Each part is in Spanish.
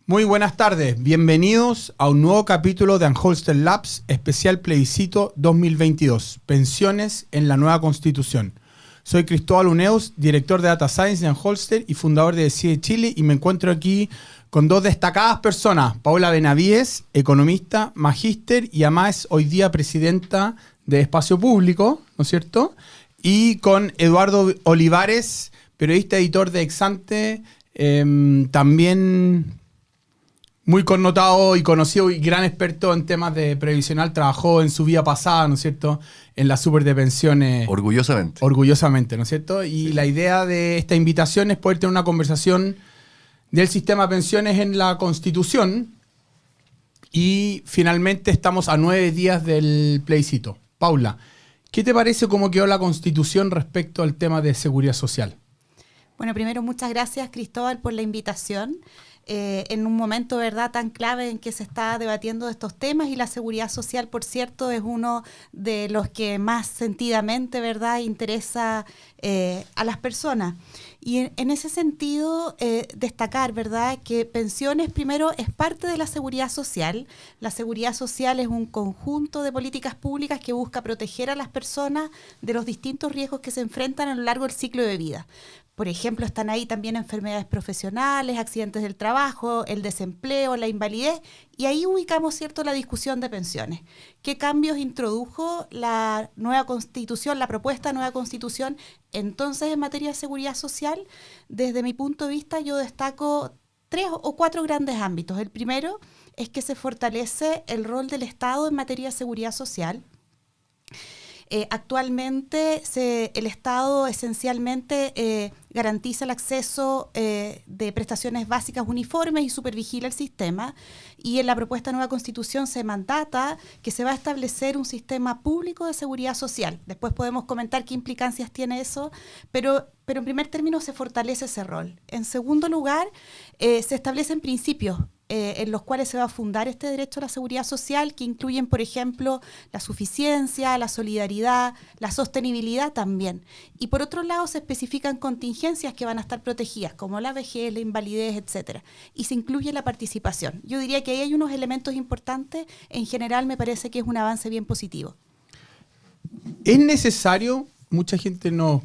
Muy buenas tardes, bienvenidos a un nuevo capítulo de Anholster Labs, especial plebiscito 2022, pensiones en la nueva constitución. Soy Cristóbal Uneus, director de Data Science de Anholster y fundador de Decide Chile, y me encuentro aquí con dos destacadas personas, Paula Benavides, economista, magíster y además hoy día presidenta de Espacio Público, ¿no es cierto? Y con Eduardo Olivares, periodista, editor de Exante, también muy connotado y conocido y gran experto en temas de previsional. Trabajó en su vida pasada, ¿no es cierto?, en la super de pensiones. Orgullosamente. Orgullosamente, ¿no es cierto? Y Sí. la idea de esta invitación es poder tener una conversación del sistema de pensiones en la Constitución. Y finalmente estamos a 9 días del plebiscito. Paula, ¿qué te parece cómo quedó la Constitución respecto al tema de seguridad social? Bueno, primero, muchas gracias, Cristóbal, por la invitación. En un momento, ¿verdad?, tan clave en que se está debatiendo de estos temas, y la seguridad social, por cierto, es uno de los que más sentidamente, ¿verdad?, interesa a las personas. Y en ese sentido, destacar, ¿verdad?, que pensiones, primero, es parte de la seguridad social. La seguridad social es un conjunto de políticas públicas que busca proteger a las personas de los distintos riesgos que se enfrentan a lo largo del ciclo de vida. Por ejemplo, están ahí también enfermedades profesionales, accidentes del trabajo, el desempleo, la invalidez, y ahí ubicamos, ¿cierto?, la discusión de pensiones. ¿Qué cambios introdujo la nueva Constitución, la propuesta de nueva Constitución, entonces en materia de seguridad social? Desde mi punto de vista, yo destaco 3 o 4 grandes ámbitos. El primero es que se fortalece el rol del Estado en materia de seguridad social. Actualmente el Estado esencialmente garantiza el acceso de prestaciones básicas uniformes y supervigila el sistema, y en la propuesta de nueva Constitución se mandata que se va a establecer un sistema público de seguridad social. Después podemos comentar qué implicancias tiene eso, pero en primer término se fortalece ese rol. En segundo lugar, se establecen principios en los cuales se va a fundar este derecho a la seguridad social, que incluyen, por ejemplo, la suficiencia, la solidaridad, la sostenibilidad también. Y por otro lado, se especifican contingencias que van a estar protegidas, como la vejez, la invalidez, etcétera. Y se incluye la participación. Yo diría que ahí hay unos elementos importantes. En general, me parece que es un avance bien positivo. ¿Es necesario? Mucha gente nos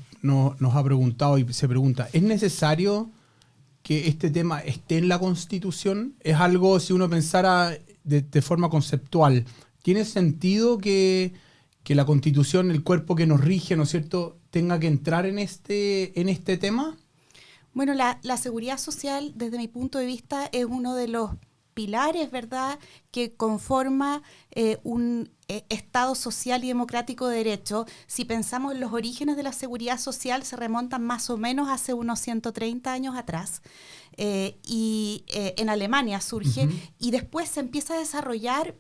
ha preguntado y se pregunta, ¿es necesario que este tema esté en la Constitución? Es algo, si uno pensara de forma conceptual, ¿tiene sentido que la Constitución, el cuerpo que nos rige, ¿no es cierto?, tenga que entrar en este tema? Bueno, la seguridad social, desde mi punto de vista, es uno de los pilares, ¿verdad?, que conforma un Estado social y democrático de derecho. Si pensamos en los orígenes de la seguridad social, se remontan más o menos hace unos 130 años atrás. Y en Alemania surge, y después se empieza a desarrollar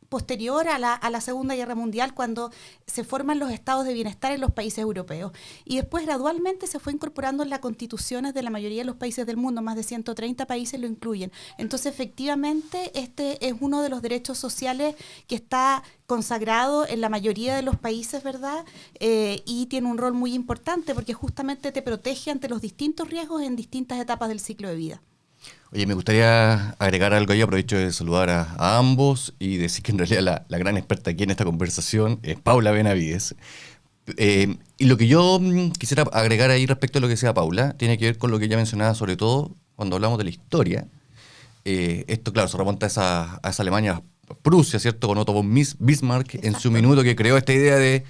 posterior a la Segunda Guerra Mundial, cuando se forman los estados de bienestar en los países europeos. Y después gradualmente se fue incorporando en las constituciones de la mayoría de los países del mundo. Más de 130 países lo incluyen. Entonces, efectivamente, este es uno de los derechos sociales que está consagrado en la mayoría de los países, ¿verdad? Y tiene un rol muy importante porque justamente te protege ante los distintos riesgos en distintas etapas del ciclo de vida. Oye, me gustaría agregar algo ahí. Aprovecho de saludar a ambos y decir que en realidad la gran experta aquí en esta conversación es Paula Benavides. Y lo que yo quisiera agregar ahí respecto a lo que decía Paula tiene que ver con lo que ella mencionaba, sobre todo cuando hablamos de la historia. Esto, claro, se remonta a esa Alemania, Prusia, ¿cierto?, con Otto von Bismarck. Exacto. En su minuto, que creó esta idea de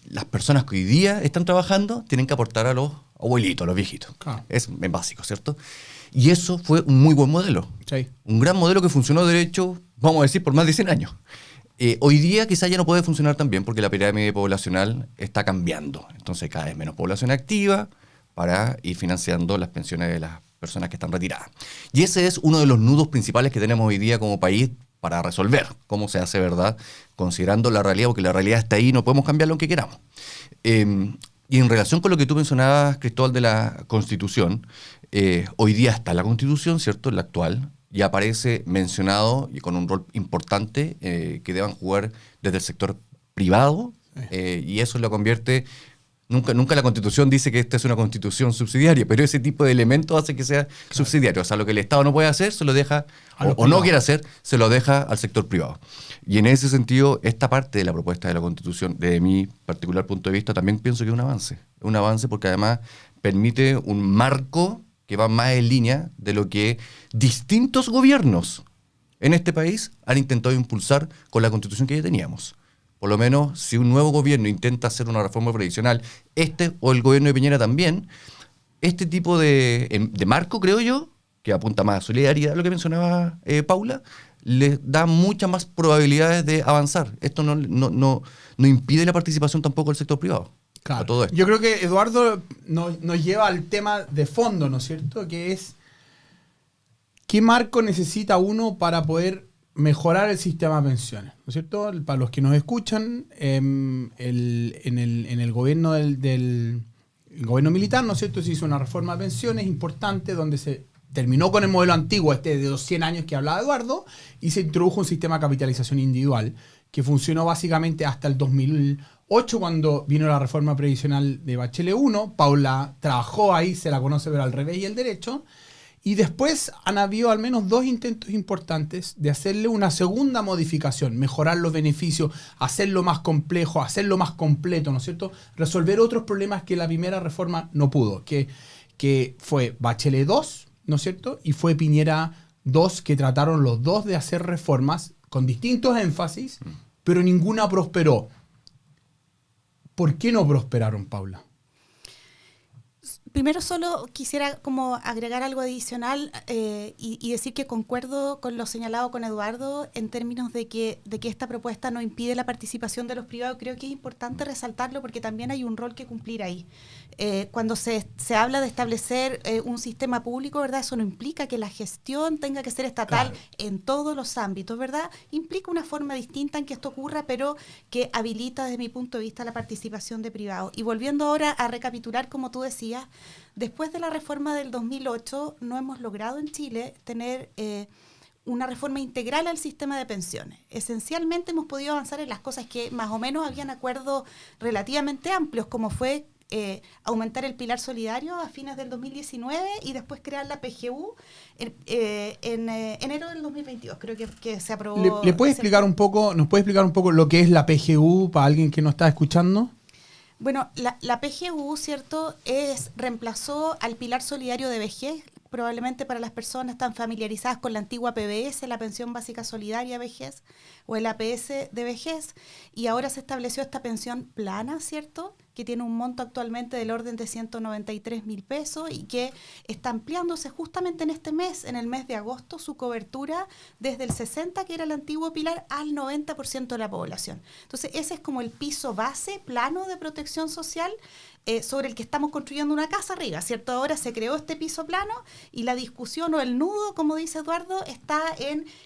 las personas que hoy día están trabajando tienen que aportar a los abuelitos, a los viejitos. Claro. Es básico, ¿cierto? Y eso fue un muy buen modelo. Sí. Un gran modelo que funcionó, de hecho, vamos a decir, por más de 100 años. Hoy día quizá ya no puede funcionar tan bien porque la pirámide poblacional está cambiando. Entonces cada vez menos población activa para ir financiando las pensiones de las personas que están retiradas. Y ese es uno de los nudos principales que tenemos hoy día como país para resolver cómo se hace, ¿verdad?, considerando la realidad, porque la realidad está ahí y no podemos cambiarlo aunque queramos. Y en relación con lo que tú mencionabas, Cristóbal, de la Constitución, hoy día está la Constitución, ¿cierto?, la actual, y aparece mencionado y con un rol importante que deban jugar desde el sector privado, y eso lo convierte Nunca la Constitución dice que esta es una Constitución subsidiaria, pero ese tipo de elementos hace que sea subsidiario. O sea, lo que el Estado no puede hacer, se lo deja, o no quiere hacer, se lo deja al sector privado. Y en ese sentido, esta parte de la propuesta de la Constitución, desde mi particular punto de vista, también pienso que es un avance. Un avance porque además permite un marco que va más en línea de lo que distintos gobiernos en este país han intentado impulsar con la Constitución que ya teníamos. Por lo menos, si un nuevo gobierno intenta hacer una reforma previsional, o el gobierno de Piñera también, este tipo de marco, creo yo, que apunta más a solidaridad, lo que mencionaba Paula, les da muchas más probabilidades de avanzar. Esto no impide la participación tampoco del sector privado. Claro. A todo esto. Yo creo que Eduardo nos lleva al tema de fondo, ¿no es cierto? Que es, ¿qué marco necesita uno para poder mejorar el sistema de pensiones? ¿No es cierto? Para los que nos escuchan, en el gobierno el gobierno militar, ¿no es cierto? Se hizo una reforma de pensiones importante donde se terminó con el modelo antiguo, de los 100 años que hablaba Eduardo, y se introdujo un sistema de capitalización individual que funcionó básicamente hasta el 2008, cuando vino la reforma previsional de Bachelet 1. Paula trabajó ahí, se la conoce, pero al revés y el derecho. Y después han habido al menos 2 intentos importantes de hacerle una segunda modificación, mejorar los beneficios, hacerlo más complejo, hacerlo más completo, ¿no es cierto? Resolver otros problemas que la primera reforma no pudo, que fue Bachelet 2, ¿no es cierto? Y fue Piñera 2, que trataron los dos de hacer reformas con distintos énfasis, pero ninguna prosperó. ¿Por qué no prosperaron, Paula? Primero solo quisiera como agregar algo adicional y decir que concuerdo con lo señalado con Eduardo en términos de que esta propuesta no impide la participación de los privados. Creo que es importante resaltarlo porque también hay un rol que cumplir ahí. Cuando se habla de establecer un sistema público, ¿verdad? Eso no implica que la gestión tenga que ser estatal, claro, en todos los ámbitos, ¿verdad? Implica una forma distinta en que esto ocurra, pero que habilita desde mi punto de vista la participación de privados. Y volviendo ahora a recapitular, como tú decías, después de la reforma del 2008 no hemos logrado en Chile tener una reforma integral al sistema de pensiones. Esencialmente hemos podido avanzar en las cosas que más o menos habían acuerdos relativamente amplios, como fue aumentar el pilar solidario a fines del 2019 y después crear la PGU en enero del 2022. Creo que se aprobó. ¿Le puede explicar un poco, nos puede explicar un poco lo que es la PGU para alguien que no está escuchando? Bueno, la PGU, ¿cierto?, reemplazó al pilar solidario de vejez. Probablemente para las personas están familiarizadas con la antigua PBS, la Pensión Básica Solidaria Vejez, o el APS de vejez, y ahora se estableció esta pensión plana, ¿cierto?, que tiene un monto actualmente del orden de 193.000 pesos y que está ampliándose justamente en este mes, en el mes de agosto, su cobertura desde el 60%, que era el antiguo pilar, al 90% de la población. Entonces, ese es como el piso base, plano de protección social, sobre el que estamos construyendo una casa arriba, ¿cierto? Ahora se creó este piso plano y la discusión o el nudo, como dice Eduardo, está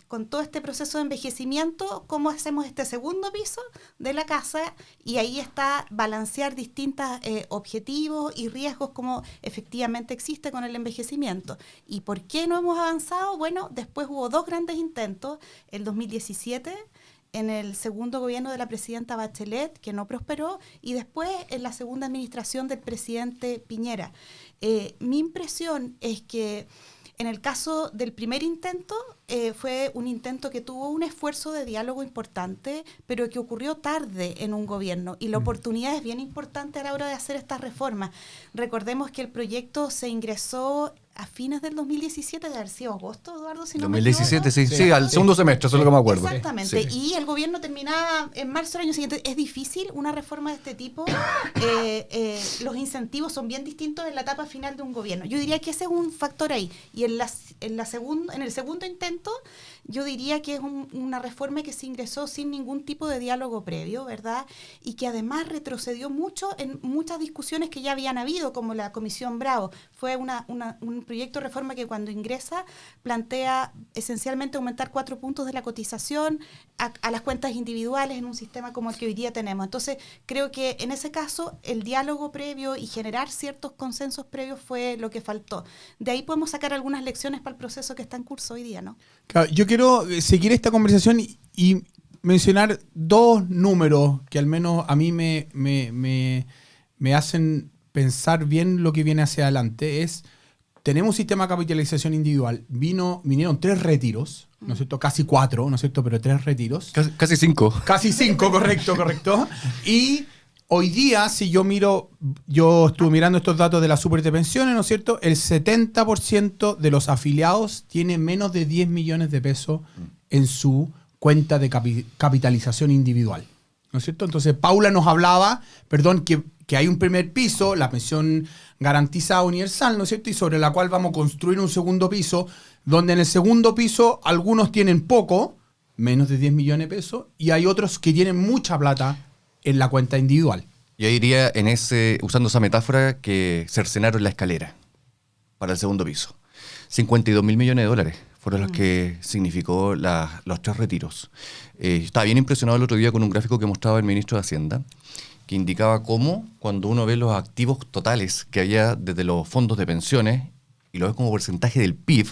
con todo este proceso de envejecimiento, cómo hacemos este segundo piso de la casa, y ahí está balancear distintos objetivos y riesgos como efectivamente existe con el envejecimiento. ¿Y por qué no hemos avanzado? Bueno, después hubo 2 grandes intentos, el 2017, en el segundo gobierno de la presidenta Bachelet, que no prosperó, y después en la segunda administración del presidente Piñera. Mi impresión es que en el caso del primer intento, fue un intento que tuvo un esfuerzo de diálogo importante, pero que ocurrió tarde en un gobierno, y la oportunidad es bien importante a la hora de hacer estas reformas. Recordemos que el proyecto se ingresó a fines del 2017, de haber sido agosto, Eduardo, si no 2017, me equivoco. sí, al segundo semestre, eso es lo que me acuerdo. Exactamente, sí. Y el gobierno terminaba en marzo del año siguiente. Es difícil una reforma de este tipo. Los incentivos son bien distintos en la etapa final de un gobierno. Yo diría que ese es un factor ahí. Y en el segundo intento, yo diría que es una reforma que se ingresó sin ningún tipo de diálogo previo, ¿verdad? Y que además retrocedió mucho en muchas discusiones que ya habían habido, como la Comisión Bravo. Fue un proyecto de reforma que cuando ingresa plantea esencialmente aumentar 4 puntos de la cotización a las cuentas individuales en un sistema como el que hoy día tenemos. Entonces, creo que en ese caso el diálogo previo y generar ciertos consensos previos fue lo que faltó. De ahí podemos sacar algunas lecciones para el proceso que está en curso hoy día, ¿no? Claro, yo quiero seguir esta conversación y mencionar 2 números que al menos a mí me me hacen pensar bien lo que viene hacia adelante. Tenemos un sistema de capitalización individual. Vinieron 3 retiros, ¿no es cierto? Casi 4, ¿no es cierto? Pero 3 retiros. Casi 5. Casi 5, correcto. Y hoy día, si yo estuve mirando estos datos de la Super de Pensiones, ¿no es cierto? El 70% de los afiliados tiene menos de 10 millones de pesos en su cuenta de capitalización individual, ¿no es cierto? Entonces, Paula nos hablaba, que hay un primer piso, la pensión garantizada universal, ¿no es cierto? Y sobre la cual vamos a construir un segundo piso, donde en el segundo piso algunos tienen poco, menos de 10 millones de pesos, y hay otros que tienen mucha plata en la cuenta individual. Yo diría, usando esa metáfora, que cercenaron la escalera para el segundo piso. 52 mil millones de dólares fueron los que significó los 3 retiros. Estaba bien impresionado el otro día con un gráfico que mostraba el ministro de Hacienda, que indicaba cómo, cuando uno ve los activos totales que había desde los fondos de pensiones y lo ve como porcentaje del PIB,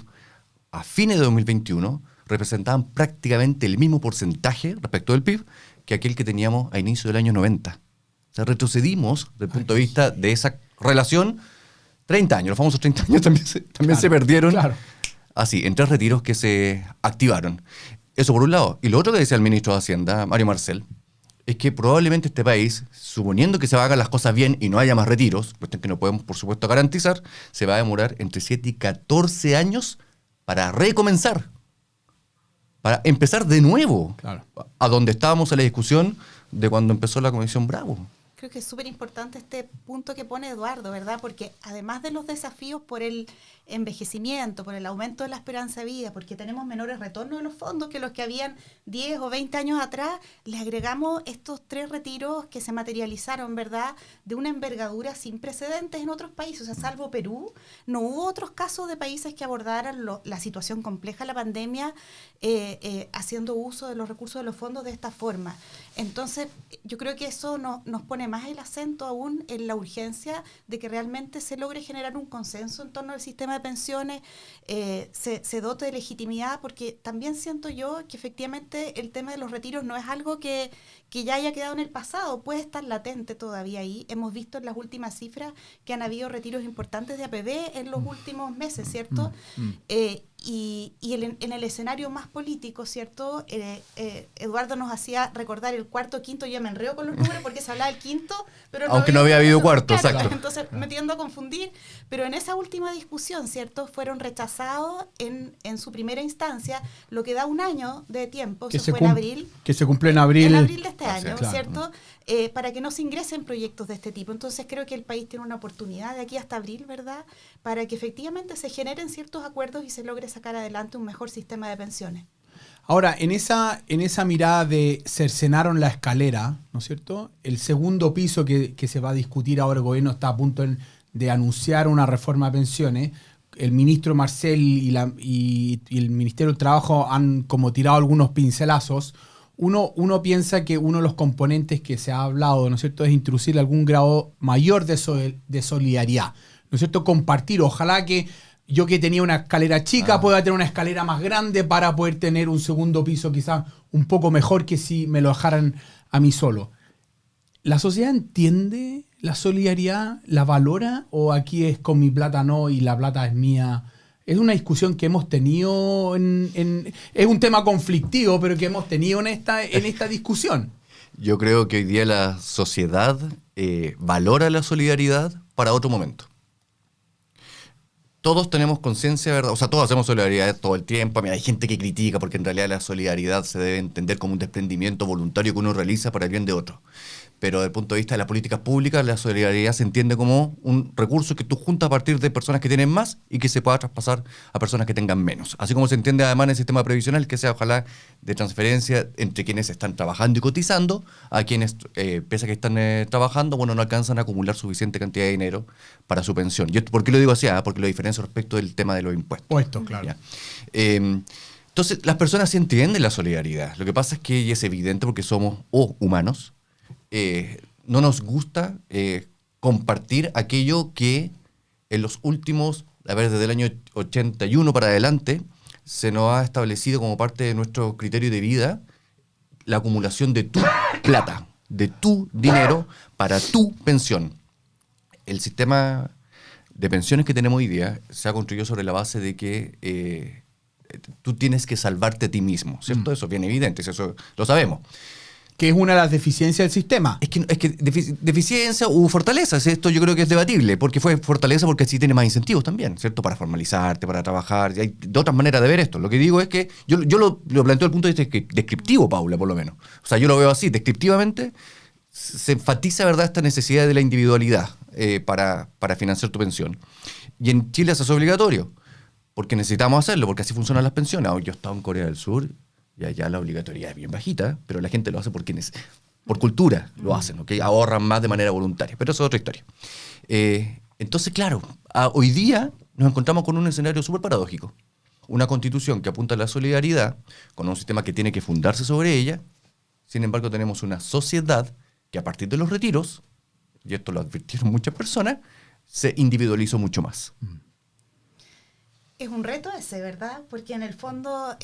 a fines de 2021 representaban prácticamente el mismo porcentaje respecto del PIB que aquel que teníamos a inicio del año 90. O sea, retrocedimos desde el punto de vista de esa relación 30 años. Los famosos 30 años también se perdieron. Claro. Así, en 3 retiros que se activaron. Eso por un lado. Y lo otro que decía el ministro de Hacienda, Mario Marcel, es que probablemente este país, suponiendo que se hagan las cosas bien y no haya más retiros, cuestión que no podemos, por supuesto, garantizar, se va a demorar entre 7 y 14 años para recomenzar, para empezar de nuevo, Claro. a donde estábamos en la discusión de cuando empezó la Comisión Bravo. Creo que es súper importante este punto que pone Eduardo, ¿verdad? Porque además de los desafíos por el envejecimiento, por el aumento de la esperanza de vida, porque tenemos menores retornos de los fondos que los que habían 10 o 20 años atrás, le agregamos estos 3 retiros que se materializaron, ¿verdad? De una envergadura sin precedentes en otros países. O sea, salvo Perú, no hubo otros casos de países que abordaran la situación compleja de la pandemia haciendo uso de los recursos de los fondos de esta forma. Entonces, yo creo que eso nos pone más el acento aún en la urgencia de que realmente se logre generar un consenso en torno al sistema de pensiones, se dote de legitimidad, porque también siento yo que efectivamente el tema de los retiros no es algo que ya haya quedado en el pasado, puede estar latente todavía ahí. Hemos visto en las últimas cifras que han habido retiros importantes de APB en los últimos meses, ¿cierto? Y en el escenario más político, ¿cierto? Eduardo nos hacía recordar el cuarto, quinto, yo me enreo con los números porque se hablaba del quinto, pero aunque no había habido cuarto, exacto. Entonces me tiendo a confundir, pero en esa última discusión, ¿cierto? Fueron rechazados en su primera instancia, lo que da un año de tiempo, Que eso se fue en abril. Que se cumple en abril. En abril de este año, claro. ¿cierto? Para que no se ingresen proyectos de este tipo. Entonces creo que el país tiene una oportunidad de aquí hasta abril, ¿verdad? Para que efectivamente se generen ciertos acuerdos y se logre sacar adelante un mejor sistema de pensiones. Ahora, en esa mirada de cercenaron la escalera, ¿no es cierto? El segundo piso que se va a discutir ahora, el gobierno está a punto de anunciar una reforma de pensiones. El ministro Marcel y el Ministerio del Trabajo han como tirado algunos pincelazos. Uno piensa que uno de los componentes que se ha hablado, ¿no es cierto?, es introducir algún grado mayor de solidaridad, ¿no es cierto? Compartir, ojalá que yo que tenía una escalera chica pueda tener una escalera más grande para poder tener un segundo piso quizás un poco mejor que si me lo dejaran a mí solo. ¿La sociedad entiende la solidaridad? ¿La valora? ¿O aquí es con mi plata no y la plata es mía? Es una discusión que hemos tenido es un tema conflictivo, pero que hemos tenido en esta discusión. Yo creo que hoy día la sociedad valora la solidaridad para otro momento. Todos tenemos conciencia, ¿verdad? O sea, todos hacemos solidaridad todo el tiempo. Mira, hay gente que critica porque en realidad la solidaridad se debe entender como un desprendimiento voluntario que uno realiza para el bien de otro. Pero desde el punto de vista de las políticas públicas, la solidaridad se entiende como un recurso que tú juntas a partir de personas que tienen más y que se pueda traspasar a personas que tengan menos. Así como se entiende además en el sistema previsional, que sea ojalá de transferencia entre quienes están trabajando y cotizando, a quienes, pese a que están trabajando, bueno, no alcanzan a acumular suficiente cantidad de dinero para su pensión. ¿Y esto por qué lo digo así? Porque lo diferencio respecto del tema de los impuestos. Puesto, claro. ¿Ya? Entonces, las personas sí entienden la solidaridad. Lo que pasa es que y es evidente porque somos humanos. No nos gusta compartir aquello que en los últimos, desde el año 81 para adelante, se nos ha establecido como parte de nuestro criterio de vida la acumulación de tu plata, de tu dinero para tu pensión. el sistema de pensiones que tenemos hoy día se ha construido sobre la base de que tú tienes que salvarte a ti mismo, ¿cierto? Eso es bien evidente, eso lo sabemos. Que es una de las deficiencias del sistema. Es que deficiencia u fortaleza, esto yo creo que es debatible, porque fue fortaleza porque así tiene más incentivos también, ¿cierto? Para formalizarte, para trabajar, y hay de otras maneras de ver esto. Lo que digo es que yo lo planteo desde el punto de vista descriptivo, Paula, por lo menos. O sea, yo lo veo así, descriptivamente se enfatiza, ¿verdad?, esta necesidad de la individualidad para financiar tu pensión. Y en Chile eso es obligatorio, porque necesitamos hacerlo, porque así funcionan las pensiones. Yo he estado en Corea del Sur, y allá la obligatoriedad es bien bajita, pero la gente lo hace por cultura, lo hacen, ¿ok? Ahorran más de manera voluntaria, pero eso es otra historia. Entonces, claro, hoy día nos encontramos con un escenario súper paradójico. Una constitución que apunta a la solidaridad, con un sistema que tiene que fundarse sobre ella. Sin embargo, tenemos una sociedad que a partir de los retiros, y esto lo advirtieron muchas personas, se individualizó mucho más. Es un reto ese, ¿verdad? Porque en el fondo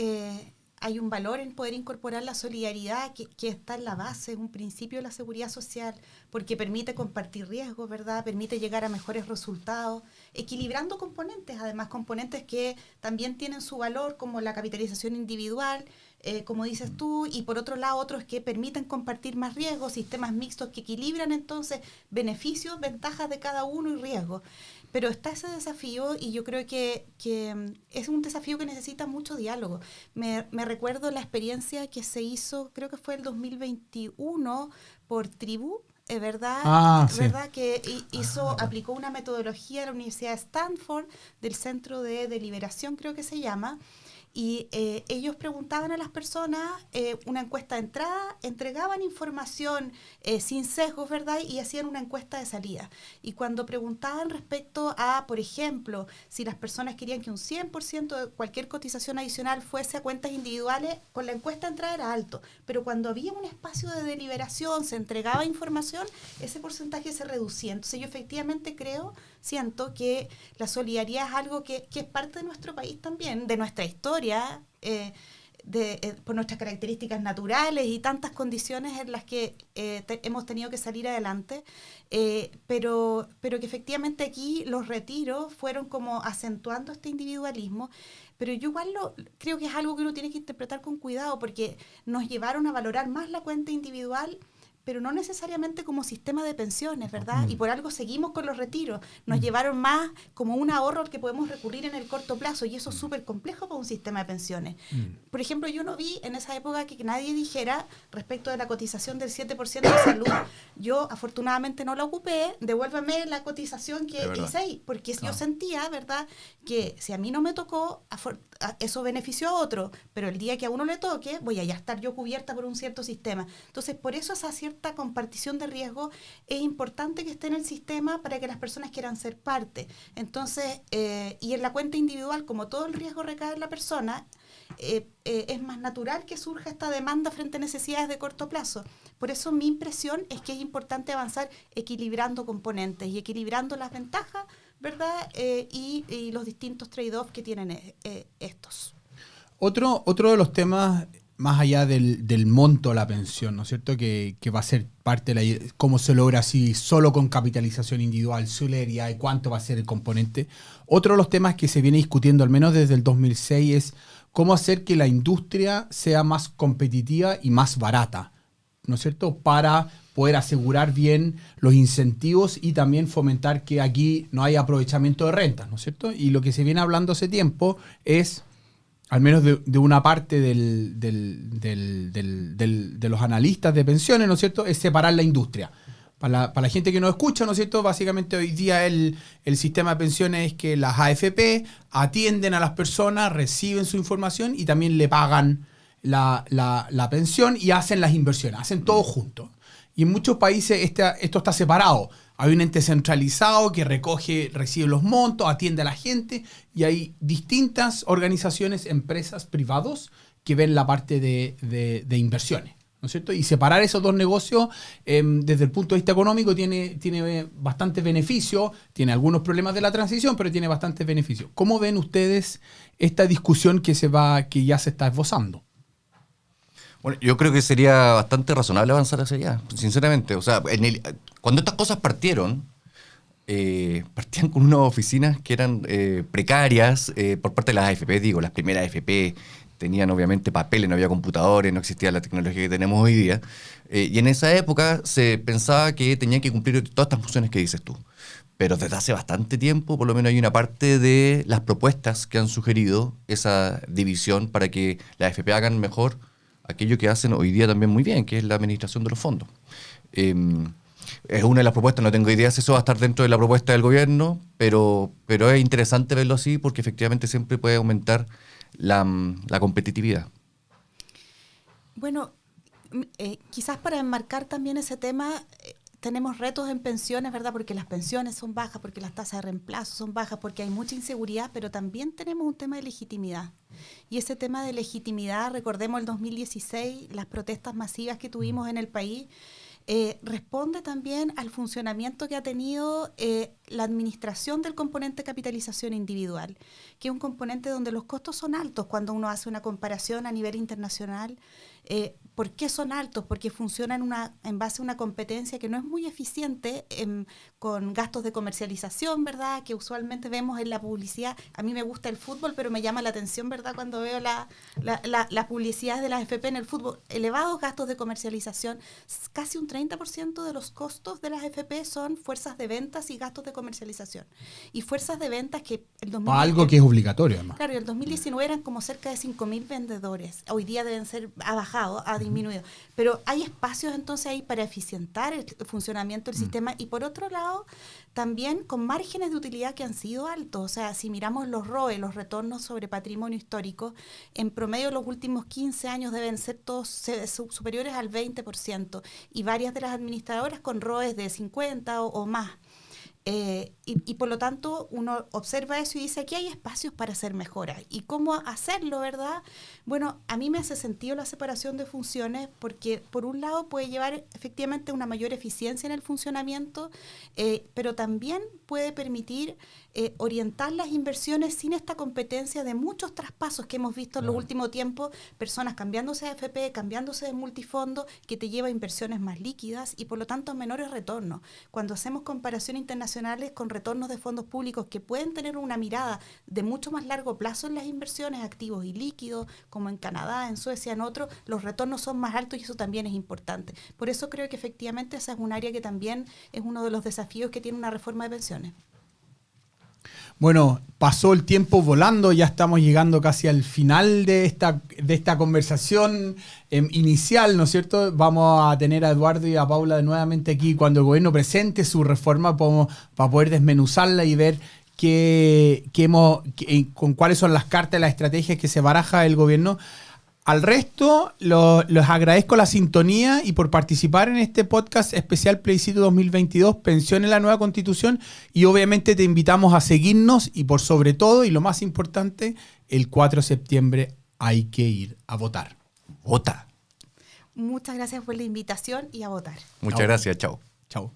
hay un valor en poder incorporar la solidaridad que está en la base, es un principio de la seguridad social, porque permite compartir riesgos, ¿verdad? Permite llegar a mejores resultados, equilibrando componentes, además componentes que también tienen su valor, como la capitalización individual, como dices tú, y por otro lado otros que permiten compartir más riesgos, sistemas mixtos que equilibran entonces beneficios, ventajas de cada uno y riesgos. Pero está ese desafío y yo creo que es un desafío que necesita mucho diálogo. Me recuerdo la experiencia que se hizo, creo que fue el 2021, por Tribu, ¿verdad? Sí. ¿Verdad? Que aplicó una metodología de la Universidad de Stanford, del Centro de Deliberación, creo que se llama, y ellos preguntaban a las personas, una encuesta de entrada, entregaban información sin sesgos, ¿verdad? Y hacían una encuesta de salida. Y cuando preguntaban respecto a, por ejemplo, si las personas querían que un 100% de cualquier cotización adicional fuese a cuentas individuales, con la encuesta de entrada era alto. Pero cuando había un espacio de deliberación, se entregaba información, ese porcentaje se reducía. Entonces yo efectivamente siento que la solidaridad es algo que es parte de nuestro país también, de nuestra historia, por nuestras características naturales y tantas condiciones en las que hemos tenido que salir adelante, pero que efectivamente aquí los retiros fueron como acentuando este individualismo, pero yo igual creo que es algo que uno tiene que interpretar con cuidado, porque nos llevaron a valorar más la cuenta individual, pero no necesariamente como sistema de pensiones, ¿verdad? Y por algo seguimos con los retiros. Nos llevaron más como un ahorro al que podemos recurrir en el corto plazo, y eso es súper complejo para un sistema de pensiones. Por ejemplo, yo no vi en esa época que nadie dijera respecto de la cotización del 7% de salud. Yo afortunadamente no la ocupé, devuélveme la cotización que hice ahí, porque yo sentía, ¿verdad?, que si a mí no me tocó, eso benefició a otro, pero el día que a uno le toque, voy a ya estar yo cubierta por un cierto sistema. Entonces, por eso esa cierta compartición de riesgo es importante que esté en el sistema para que las personas quieran ser parte. Entonces, y en la cuenta individual, como todo el riesgo recae en la persona, es más natural que surja esta demanda frente a necesidades de corto plazo. Por eso mi impresión es que es importante avanzar equilibrando componentes y equilibrando las ventajas, ¿verdad? Y los distintos trade-offs que tienen estos. Otro de los temas, más allá del monto de la pensión, ¿no es cierto?, que va a ser parte de cómo se logra así solo con capitalización individual, solidaridad y cuánto va a ser el componente. Otro de los temas que se viene discutiendo, al menos desde el 2006, es cómo hacer que la industria sea más competitiva y más barata, ¿no es cierto?, para poder asegurar bien los incentivos y también fomentar que aquí no haya aprovechamiento de rentas, ¿no es cierto? Y lo que se viene hablando hace tiempo es, al menos de una parte de los analistas de pensiones, ¿no es cierto?, es separar la industria. Para la gente que no escucha, ¿no es cierto?, básicamente hoy día el sistema de pensiones es que las AFP atienden a las personas, reciben su información y también le pagan la pensión y hacen las inversiones, hacen todo junto. Y en muchos países esto está separado. Hay un ente centralizado que recibe los montos, atiende a la gente, y hay distintas organizaciones, empresas, privados que ven la parte de inversiones, ¿no es cierto? Y separar esos dos negocios desde el punto de vista económico tiene bastantes beneficios, tiene algunos problemas de la transición, pero tiene bastantes beneficios. ¿Cómo ven ustedes esta discusión que ya se está esbozando? Bueno, yo creo que sería bastante razonable avanzar hacia allá, sinceramente. O sea, cuando estas cosas partieron, partían con unas oficinas que eran precarias por parte de las AFP, digo, las primeras AFP tenían obviamente papeles, no había computadores, no existía la tecnología que tenemos hoy día. Y en esa época se pensaba que tenían que cumplir todas estas funciones que dices tú. Pero desde hace bastante tiempo, por lo menos hay una parte de las propuestas que han sugerido esa división para que las AFP hagan mejor aquello que hacen hoy día también muy bien, que es la administración de los fondos. Es una de las propuestas, no tengo idea si eso va a estar dentro de la propuesta del gobierno, pero es interesante verlo así porque efectivamente siempre puede aumentar la competitividad. Bueno, quizás para enmarcar también ese tema, tenemos retos en pensiones, ¿verdad? Porque las pensiones son bajas, porque las tasas de reemplazo son bajas, porque hay mucha inseguridad, pero también tenemos un tema de legitimidad. Y ese tema de legitimidad, recordemos el 2016, las protestas masivas que tuvimos en el país, responde también al funcionamiento que ha tenido la administración del componente capitalización individual, que es un componente donde los costos son altos cuando uno hace una comparación a nivel internacional. ¿Por qué son altos? Porque funcionan en base a una competencia que no es muy eficiente con gastos de comercialización, ¿verdad? Que usualmente vemos en la publicidad. A mí me gusta el fútbol, pero me llama la atención, ¿verdad? Cuando veo la publicidad de las FP en el fútbol. Elevados gastos de comercialización. Casi un 30% de los costos de las FP son fuerzas de ventas y gastos de comercialización. Y fuerzas de ventas que el 2019... Algo que es obligatorio, además. Claro, el 2019 eran como cerca de 5.000 vendedores. Hoy día deben ser, ha bajado, ha disminuido. Pero hay espacios entonces ahí para eficientar el funcionamiento del sistema y por otro lado, también con márgenes de utilidad que han sido altos. O sea, si miramos los ROE, los retornos sobre patrimonio histórico, en promedio los últimos 15 años deben ser todos superiores al 20% y varias de las administradoras con ROEs de 50 o más. Y por lo tanto uno observa eso y dice aquí hay espacios para hacer mejoras. ¿Y cómo hacerlo, verdad? Bueno, a mí me hace sentido la separación de funciones porque por un lado puede llevar efectivamente una mayor eficiencia en el funcionamiento, pero también puede permitir orientar las inversiones sin esta competencia de muchos traspasos que hemos visto en los últimos tiempos, personas cambiándose de AFP, cambiándose de multifondo, que te lleva a inversiones más líquidas y por lo tanto menores retornos. Cuando hacemos comparaciones internacionales con retornos de fondos públicos que pueden tener una mirada de mucho más largo plazo en las inversiones, activos y líquidos, como en Canadá, en Suecia, en otros, los retornos son más altos y eso también es importante. Por eso creo que efectivamente esa es un área que también es uno de los desafíos que tiene una reforma de pensiones. Bueno, pasó el tiempo volando, ya estamos llegando casi al final de esta conversación inicial, ¿no es cierto? Vamos a tener a Eduardo y a Paula nuevamente aquí cuando el gobierno presente su reforma para poder desmenuzarla y ver con cuáles son las cartas, las estrategias que se baraja el gobierno. Al resto, les agradezco la sintonía y por participar en este podcast especial Plebiscito 2022, Pensión en la Nueva Constitución, y obviamente te invitamos a seguirnos y por sobre todo, y lo más importante, el 4 de septiembre hay que ir a votar. Vota. Muchas gracias por la invitación y a votar. Muchas gracias, chao. Chao.